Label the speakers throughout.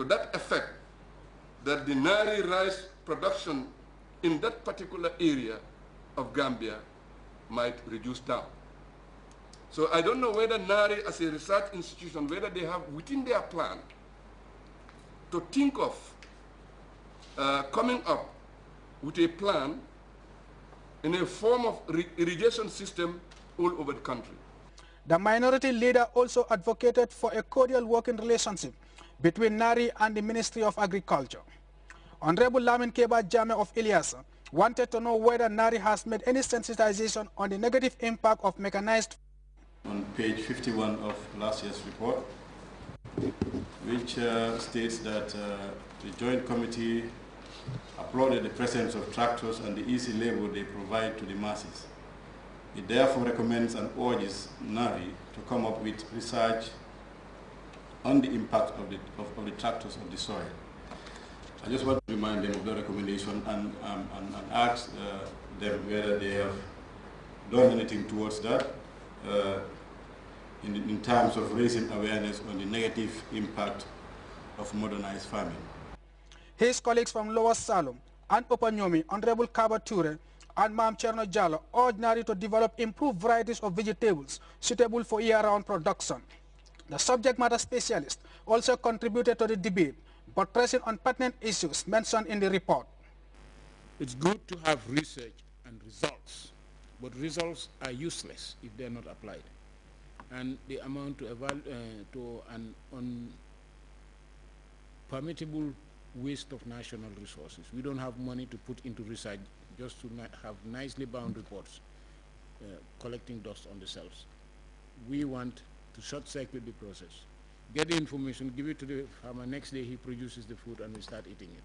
Speaker 1: to that effect that the Nari rice production in that particular area of Gambia might reduce down. So I don't know whether Nari as a research institution, whether they have within their plan to think of coming up with a plan in a form of irrigation system all over the country.
Speaker 2: The minority leader also advocated for a cordial working relationship between Nari and the Ministry of Agriculture. Honorable Lamin Keba Jame of Ilyasa wanted to know whether Nari has made any sensitization on the negative impact of mechanized.
Speaker 3: On page 51 of last year's report, which states that the Joint Committee applauded the presence of tractors and the easy labor they provide to the masses. It therefore recommends and urges NARI to come up with research on the impact of the tractors on the soil. I just want to remind them of the recommendation and ask them whether they have done anything towards that in terms of raising awareness on the negative impact of modernized farming.
Speaker 2: His colleagues from Lower Salom and Upper Nyomi, Honorable Kaba Ture and Mam Cherno Jallo, urged Nari to develop improved varieties of vegetables suitable for year-round production. The subject matter specialist also contributed to the debate, but pressing on pertinent issues mentioned in the report.
Speaker 4: It's good to have research and results, but results are useless if they're not applied. And they amount to an unpermittable waste of national resources. We don't have money to put into research just to have nicely bound reports collecting dust on the shelves. We want to short-circuit the process. Get the information, give it to the farmer, next day he produces the food and we start eating it.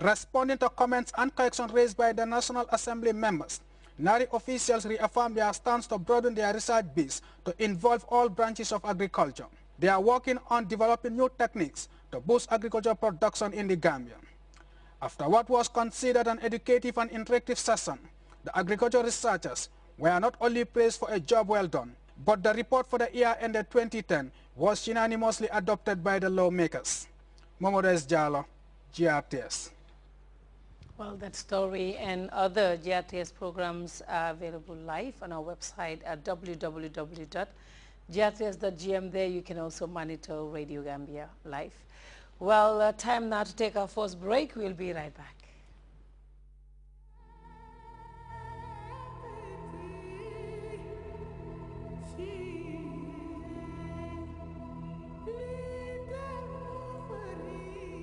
Speaker 2: Responding to comments and corrections raised by the National Assembly members, Nari officials reaffirmed their stance to broaden their research base to involve all branches of agriculture. They are working on developing new techniques to boost agricultural production in the Gambia. After what was considered an educative and interactive session, the agricultural researchers were not only praised for a job well done, but the report for the year ended 2010 was unanimously adopted by the lawmakers. Momodes Jallo, GRTS.
Speaker 5: Well, that story and other GRTS programs are available live on our website at www.grts.gm. There you can also monitor Radio Gambia live. Well, time now to take our first break. We'll be right back.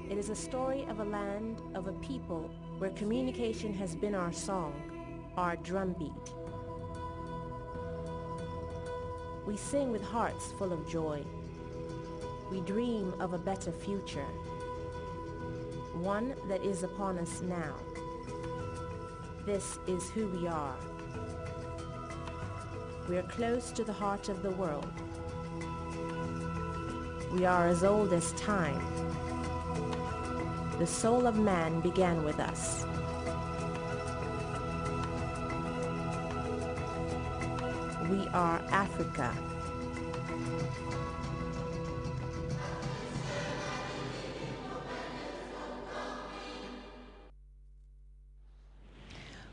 Speaker 6: It is a story of a land, of a people, where communication has been our song, our drumbeat. We sing with hearts full of joy. We dream of a better future, one that is upon us now. This is who we are. We are close to the heart of the world. We are as old as time. The soul of man began with us. We are Africa.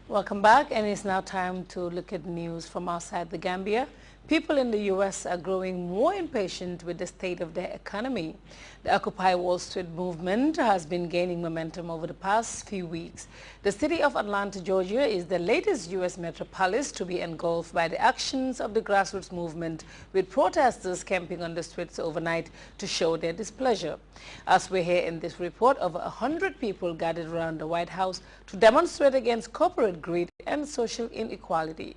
Speaker 5: Welcome back, and it's now time to look at news from outside the Gambia. People in the U.S. are growing more impatient with the state of their economy. The Occupy Wall Street movement has been gaining momentum over the past few weeks. The city of Atlanta, Georgia is the latest U.S. metropolis to be engulfed by the actions of the grassroots movement, with protesters camping on the streets overnight to show their displeasure. As we hear in this report, over 100 people gathered around the White House to demonstrate against corporate greed and social inequality.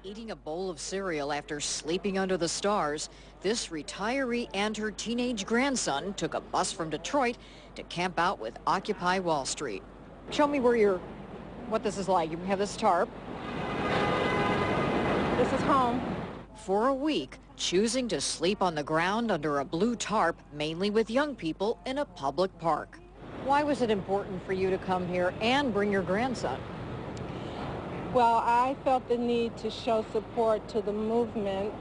Speaker 7: Eating a bowl of cereal after sleeping under the stars, this retiree and her teenage grandson took a bus from Detroit to camp out with Occupy Wall Street. Show me what this is like. You have this tarp.
Speaker 8: This is home.
Speaker 7: For a week, choosing to sleep on the ground under a blue tarp, mainly with young people in a public park. Why was it important for you to come here and bring your grandson?
Speaker 8: Well, I felt the need to show support to the movement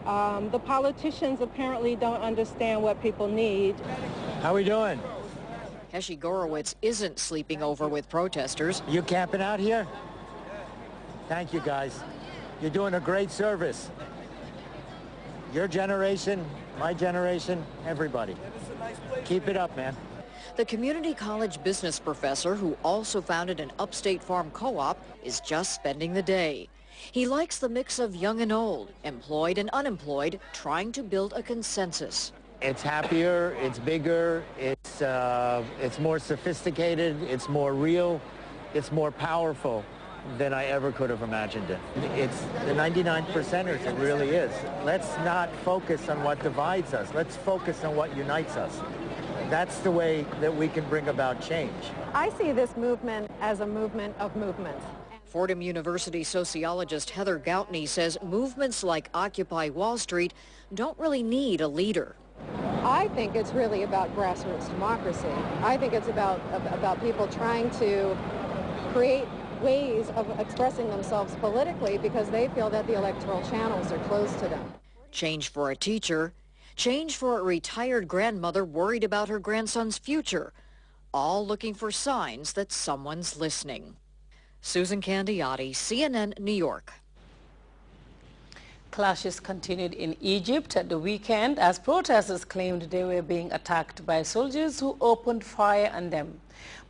Speaker 8: The politicians apparently don't understand what people need.
Speaker 9: How we doing?
Speaker 7: Heshi Gorowitz isn't sleeping over with protesters.
Speaker 9: You camping out here? Thank you, guys. You're doing a great service. Your generation, my generation, everybody. Keep it up, man.
Speaker 7: The community college business professor, who also founded an upstate farm co-op, is just spending the day. He likes the mix of young and old, employed and unemployed, trying to build a consensus.
Speaker 9: It's happier, it's bigger, it's more sophisticated, it's more real, it's more powerful than I ever could have imagined it. It's the 99%ers, it really is. Let's not focus on what divides us. Let's focus on what unites us. That's the way that we can bring about change.
Speaker 10: I see this movement as a movement of movements.
Speaker 7: Fordham University sociologist Heather Goutney says movements like Occupy Wall Street don't really need a leader.
Speaker 10: I think it's really about grassroots democracy. I think it's about people trying to create ways of expressing themselves politically because they feel that the electoral channels are closed to them.
Speaker 7: Change for a teacher, change for a retired grandmother worried about her grandson's future, all looking for signs that someone's listening. Susan Candiotti, CNN, New York.
Speaker 5: Clashes continued in Egypt at the weekend as protesters claimed they were being attacked by soldiers who opened fire on them.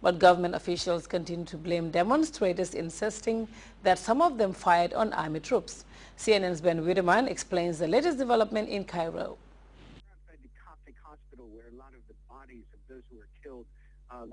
Speaker 5: But government officials continue to blame demonstrators, insisting that some of them fired on army troops. CNN's Ben Wideman explains the latest development in Cairo.
Speaker 11: Outside the Coptic hospital, where a lot of the bodies of those who were killed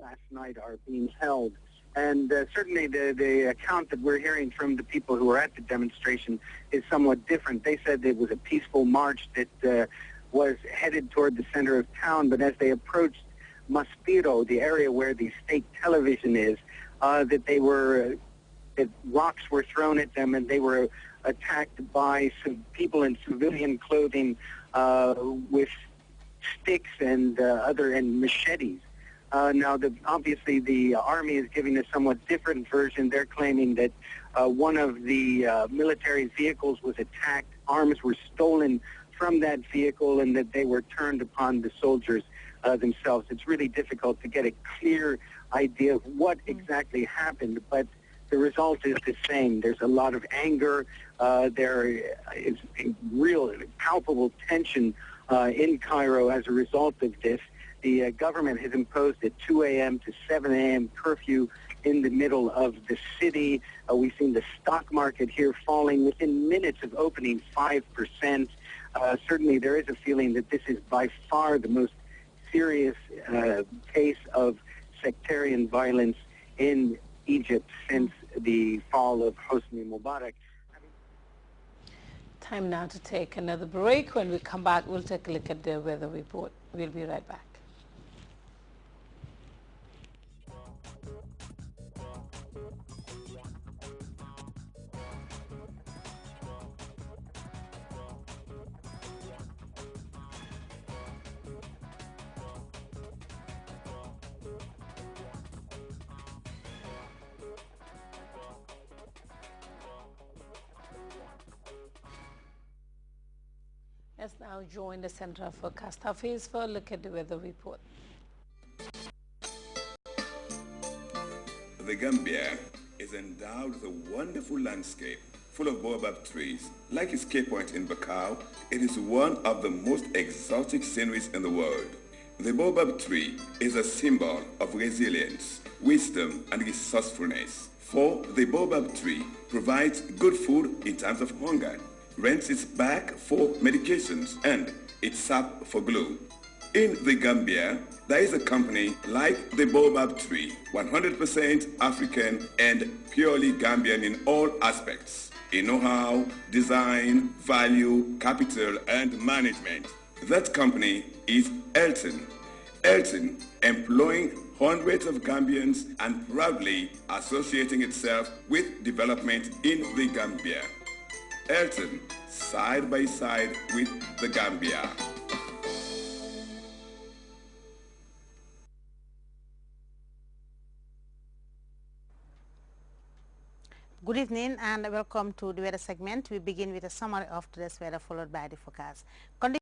Speaker 11: last night are being held. And certainly the account that we're hearing from the people who were at the demonstration is somewhat different. They said it was a peaceful march that was headed toward the center of town, but as they approached Maspero, the area where the state television is, that rocks were thrown at them and they were attacked by some people in civilian clothing with sticks and machetes. Now, obviously, the Army is giving a somewhat different version. They're claiming that one of the military vehicles was attacked, arms were stolen from that vehicle, and that they were turned upon the soldiers themselves. It's really difficult to get a clear idea of what exactly happened, but the result is the same. There's a lot of anger. There is a real palpable tension in Cairo as a result of this. The government has imposed a 2 a.m. to 7 a.m. curfew in the middle of the city. We've seen the stock market here falling within minutes of opening 5%. Certainly there is a feeling that this is by far the most serious case of sectarian violence in Egypt since the fall of Hosni Mubarak.
Speaker 5: Time now to take another break. When we come back, we'll take a look at the weather report. We'll be right back. Let's now join the Center for Forecast Hafiz for a look at the weather report.
Speaker 12: The Gambia is endowed with a wonderful landscape full of baobab trees. Like its Cape Point in Bakau, it is one of the most exotic sceneries in the world. The baobab tree is a symbol of resilience, wisdom, and resourcefulness. For the baobab tree provides good food in times of hunger, rents its bark for medications, and its sap for glue. In the Gambia, there is a company like the baobab tree, 100% African and purely Gambian in all aspects, in know-how, design, value, capital, and management. That company is Elton. Elton, employing hundreds of Gambians and proudly associating itself with development in the Gambia. Elton, side by side with the Gambia.
Speaker 13: Good evening and welcome to the weather segment. We begin with a summary of today's weather followed by the forecast.